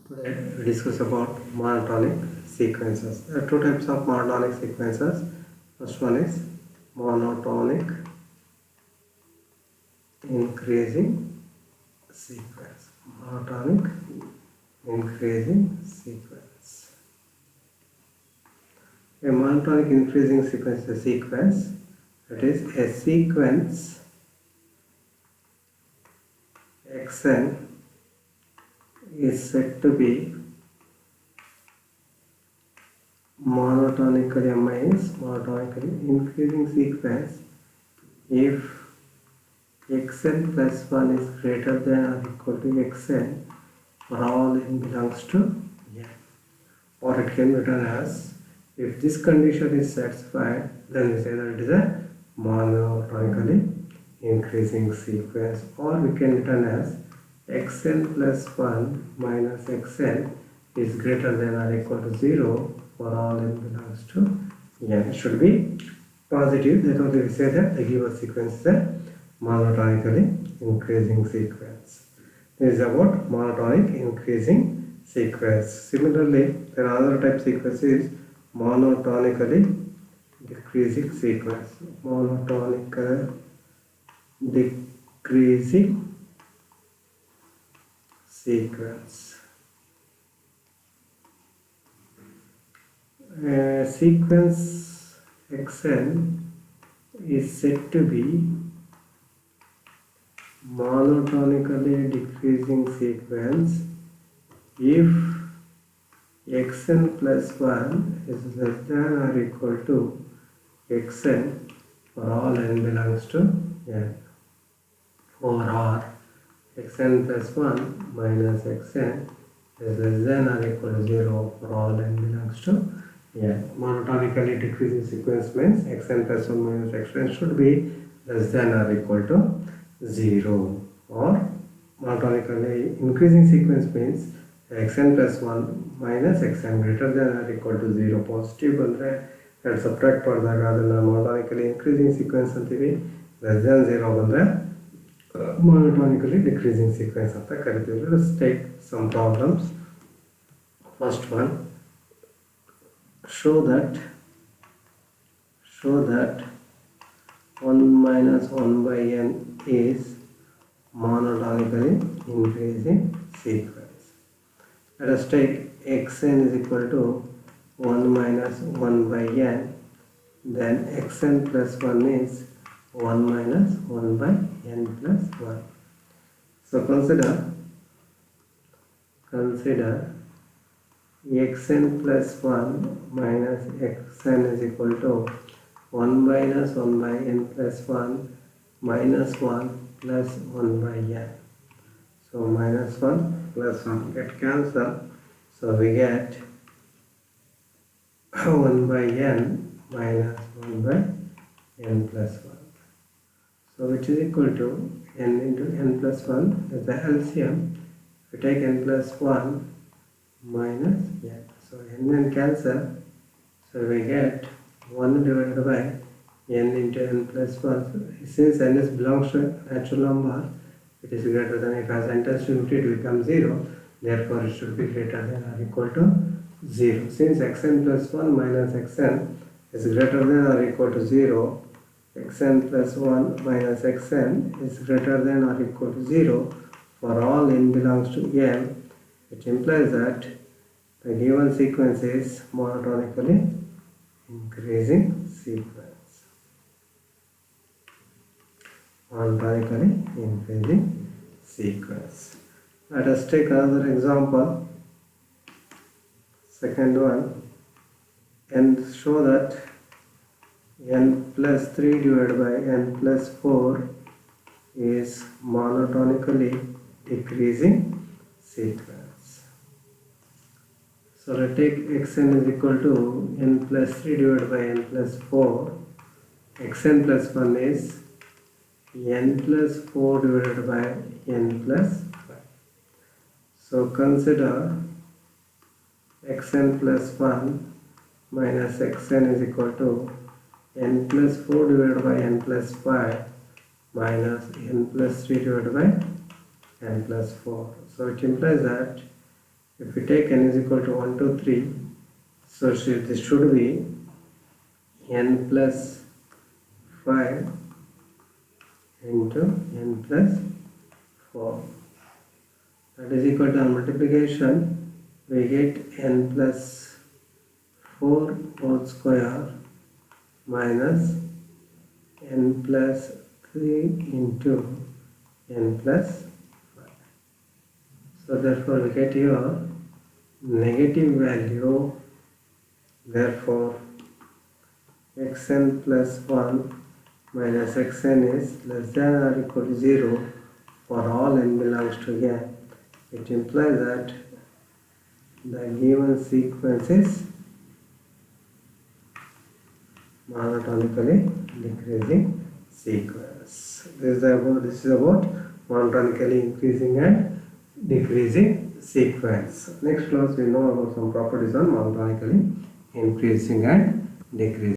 Today we discuss about monotonic sequences. There are two types of monotonic sequences. First one is monotonic increasing sequence. Monotonic increasing sequence. A monotonic increasing sequence is a sequence that is a sequence xn is said to be monotonically increasing sequence if xn plus 1 is greater than or equal to xn for all n belongs to n. Or it can be written as, if this condition is satisfied, then we say that it is a monotonically increasing sequence. Or we can written as xn plus 1 minus xn is greater than or equal to 0 for all n belongs to n. It should be positive, that only we say that the given sequence is a monotonically increasing sequence. This is about monotonic increasing sequence. Similarly, there are other type sequences, monotonically decreasing sequence. Monotonic decreasing sequence. Sequence xn is said to be monotonically decreasing sequence if xn plus 1 is less than or equal to xn for all n belongs to n. For r, xn plus 1 minus xn is less than or equal to 0 for all n belongs to n. Monotonically decreasing sequence means xn plus 1 minus xn should be less than or equal to 0. Or monotonically increasing sequence means xn plus 1 minus xn greater than or equal to 0. Positive ಬಂದ್ರೆ ಎರಡು subtract ಮಾಡಿದಾಗ ಅದನ್ನು monotonically increasing sequence ಅಂತೀವಿ. less than 0 ಬಂದ್ರೆ monotonically decreasing sequence ಅಂತ ಕರಿತೀವಿ. Let us take some problems. First one, show that 1 minus 1 by n is monotonically increasing sequence. Let us take xn is equal to 1 minus 1 by n, then xn plus 1 is 1 minus 1 by n plus 1. So consider xn plus 1 minus xn is equal to 1 minus 1 by n plus 1 minus 1 plus 1 by n. So minus 1 plus 1 get cancelled. So we get 1 by n minus 1 by n plus 1. So which is equal to n into n plus 1 is the LCM. We take n plus 1 minus n. So n cancel. So we get 1 divided by n into n plus 1. Since n is belongs to natural number, it is greater than, if as n tends to infinity it becomes 0. Therefore it should be greater than or equal to 0. Since xn plus 1 minus xn is greater than or equal to 0, xn plus 1 minus xn is greater than or equal to 0 for all n belongs to n, which implies that the given sequence is monotonically increasing sequence. Monotonically increasing sequence. Let us take another example. Second one, and show that n plus 3 divided by n plus 4 is monotonically decreasing sequence. So let's take xn is equal to n plus 3 divided by n plus 4. xn plus 1 is n plus 4 divided by n plus 5. So consider xn plus 1 minus xn is equal to n plus 4 divided by n plus 5 minus n plus 3 divided by n plus 4. So it implies that If we take n is equal to 1, 2, 3, so this should be n plus 5 into n plus 4. That is equal to multiplication. We get n plus 4 whole square minus n plus 3 into n plus 5. So therefore we get here negative value. Therefore xn plus 1 minus xn is less than or equal to 0 for all n belongs to n. It implies that the given sequence is monotonically decreasing sequence. This is about monotonically increasing and decreasing sequence. Next class we know about some properties on monotonically increasing and decreasing.